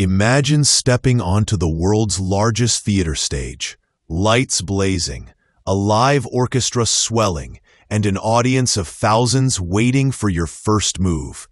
Imagine stepping onto the world's largest theater stage, lights blazing, a live orchestra swelling, and an audience of thousands waiting for your first move.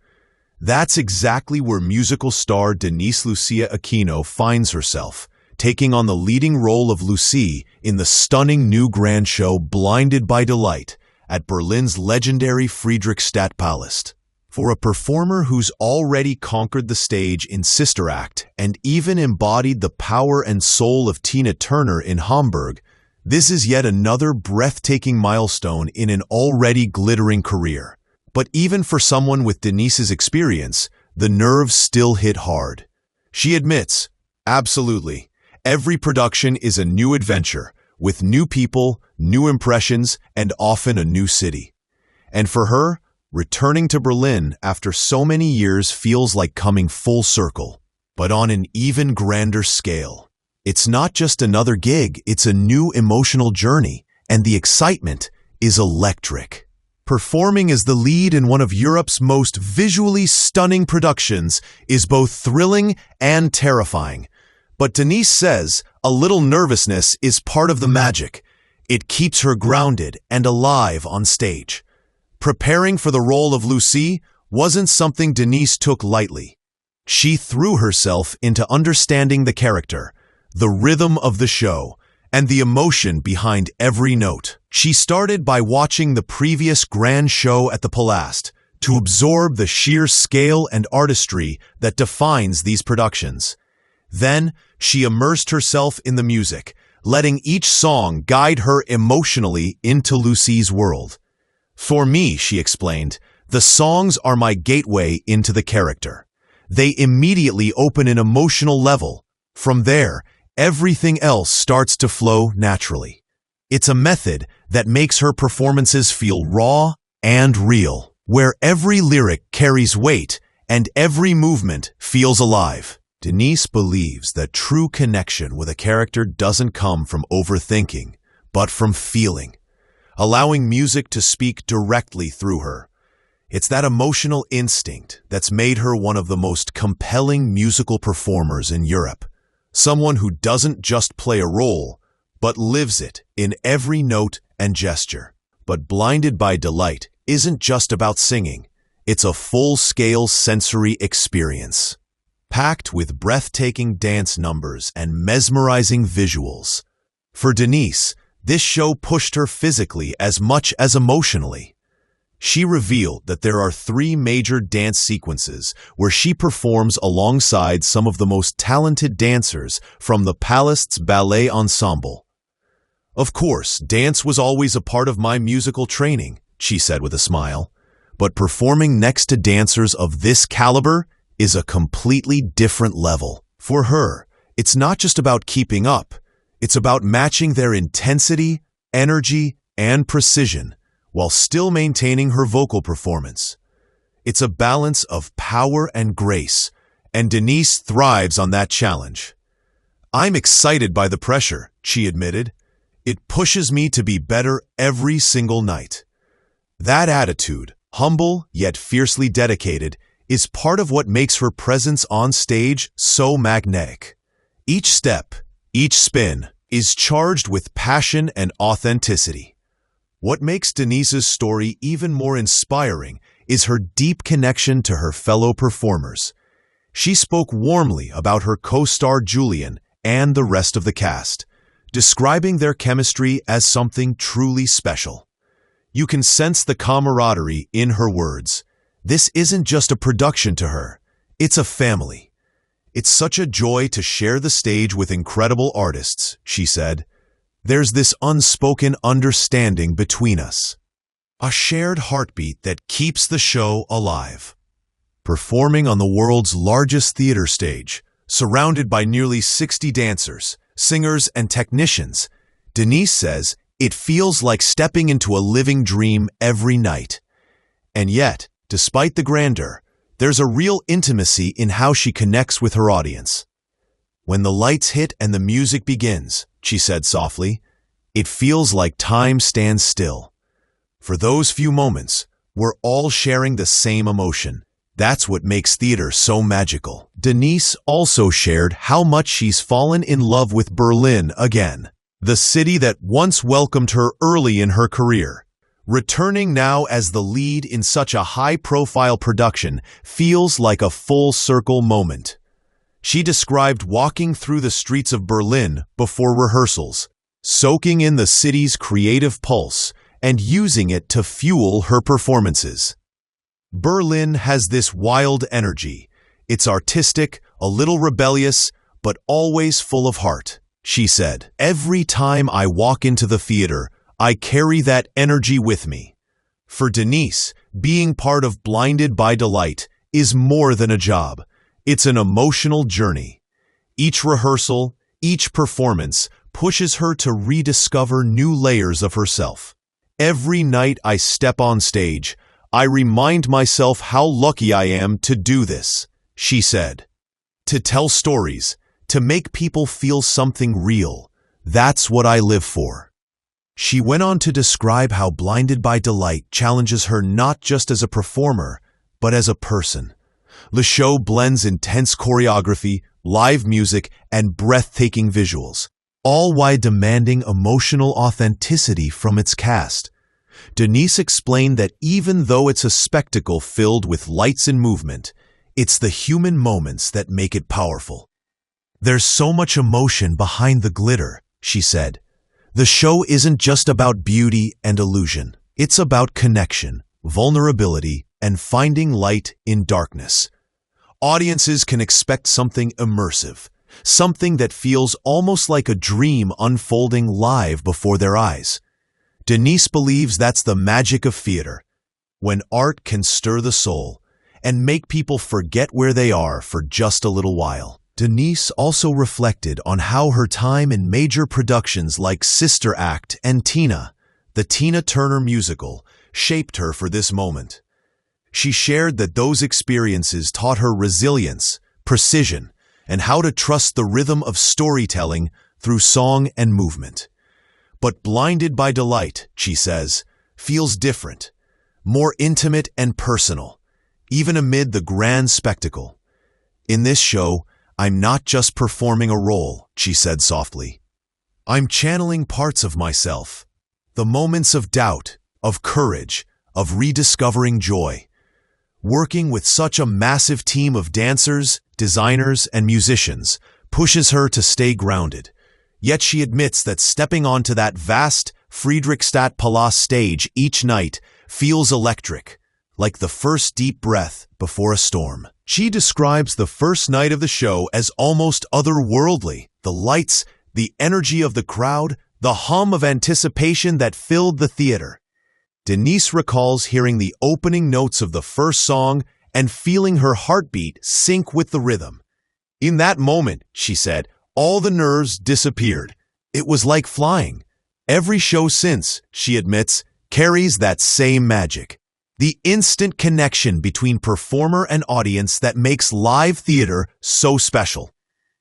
That's exactly where musical star Denise Lucia Aquino finds herself, taking on the leading role of Lucie in the stunning new grand show Blinded by Delight at Berlin's legendary Friedrichstadtpalast. For a performer who's already conquered the stage in Sister Act and even embodied the power and soul of Tina Turner in Hamburg, this is yet another breathtaking milestone in an already glittering career. But even for someone with Denise's experience, the nerves still hit hard. She admits, absolutely, every production is a new adventure, with new people, new impressions, and often a new city. And for her, returning to Berlin after so many years feels like coming full circle, but on an even grander scale. It's not just another gig, it's a new emotional journey, and the excitement is electric. Performing as the lead in one of Europe's most visually stunning productions is both thrilling and terrifying. But Denise says a little nervousness is part of the magic. It keeps her grounded and alive on stage. Preparing for the role of Lucie wasn't something Denise took lightly. She threw herself into understanding the character, the rhythm of the show, and the emotion behind every note. She started by watching the previous grand show at the Palast to absorb the sheer scale and artistry that defines these productions. Then, she immersed herself in the music, letting each song guide her emotionally into Lucie's world. For me, she explained, the songs are my gateway into the character. They immediately open an emotional level. From there, everything else starts to flow naturally. It's a method that makes her performances feel raw and real, where every lyric carries weight and every movement feels alive. Denise believes that true connection with a character doesn't come from overthinking, but from feeling, allowing music to speak directly through her. It's that emotional instinct that's made her one of the most compelling musical performers in Europe. Someone who doesn't just play a role, but lives it in every note and gesture. But Blinded by Delight isn't just about singing. It's a full-scale sensory experience, packed with breathtaking dance numbers and mesmerizing visuals. For Denise, this show pushed her physically as much as emotionally. She revealed that there are 3 major dance sequences where she performs alongside some of the most talented dancers from the Palast's ballet ensemble. Of course, dance was always a part of my musical training, she said with a smile, but performing next to dancers of this caliber is a completely different level. For her, it's not just about keeping up, it's about matching their intensity, energy, and precision, while still maintaining her vocal performance. It's a balance of power and grace, and Denise thrives on that challenge. I'm excited by the pressure, she admitted. It pushes me to be better every single night. That attitude, humble yet fiercely dedicated, is part of what makes her presence on stage so magnetic. Each step, each spin, is charged with passion and authenticity. What makes Denise's story even more inspiring is her deep connection to her fellow performers. She spoke warmly about her co-star Julian and the rest of the cast, describing their chemistry as something truly special. You can sense the camaraderie in her words. This isn't just a production to her, it's a family. It's such a joy to share the stage with incredible artists, she said. There's this unspoken understanding between us, a shared heartbeat that keeps the show alive. Performing on the world's largest theater stage, surrounded by nearly 60 dancers, singers, and technicians, Denise says it feels like stepping into a living dream every night. And yet, despite the grandeur, there's a real intimacy in how she connects with her audience. When the lights hit and the music begins, she said softly, it feels like time stands still. For those few moments, we're all sharing the same emotion, That's what makes theater so magical. Denise also shared how much she's fallen in love with Berlin again, the city that once welcomed her early in her career. Returning now as the lead in such a high-profile production feels like a full-circle moment. She described walking through the streets of Berlin before rehearsals, soaking in the city's creative pulse and using it to fuel her performances. Berlin has this wild energy. It's artistic, a little rebellious, but always full of heart, she said. Every time I walk into the theater, I carry that energy with me. For Denise, being part of Blinded by Delight is more than a job. It's an emotional journey. Each rehearsal, each performance pushes her to rediscover new layers of herself. Every night I step on stage, I remind myself how lucky I am to do this, she said. To tell stories, to make people feel something real, that's what I live for. She went on to describe how Blinded by Delight challenges her not just as a performer, but as a person. The show blends intense choreography, live music, and breathtaking visuals, all while demanding emotional authenticity from its cast. Denise explained that even though it's a spectacle filled with lights and movement, it's the human moments that make it powerful. There's so much emotion behind the glitter, she said. The show isn't just about beauty and illusion. It's about connection, vulnerability, and finding light in darkness. Audiences can expect something immersive, something that feels almost like a dream unfolding live before their eyes. Denise believes that's the magic of theater, when art can stir the soul and make people forget where they are for just a little while. Denise also reflected on how her time in major productions like Sister Act and Tina, the Tina Turner musical, shaped her for this moment. She shared that those experiences taught her resilience, precision, and how to trust the rhythm of storytelling through song and movement. But Blinded by Delight, she says, feels different, more intimate and personal, even amid the grand spectacle. In this show, I'm not just performing a role, she said softly. I'm channeling parts of myself, the moments of doubt, of courage, of rediscovering joy. Working with such a massive team of dancers, designers, and musicians pushes her to stay grounded. Yet she admits that stepping onto that vast Friedrichstadt Palast stage each night feels electric, like the first deep breath before a storm. She describes the first night of the show as almost otherworldly. The lights, the energy of the crowd, the hum of anticipation that filled the theater. Denise recalls hearing the opening notes of the first song and feeling her heartbeat sync with the rhythm. In that moment, she said, all the nerves disappeared. It was like flying. Every show since, she admits, carries that same magic. The instant connection between performer and audience that makes live theater so special.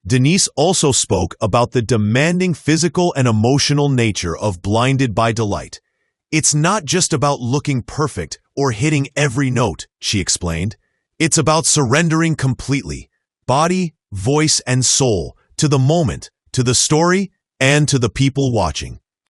Denise also spoke about the demanding physical and emotional nature of Blinded by Delight. It's not just about looking perfect or hitting every note, she explained. It's about surrendering completely, body, voice, and soul, to the moment, to the story, and to the people watching.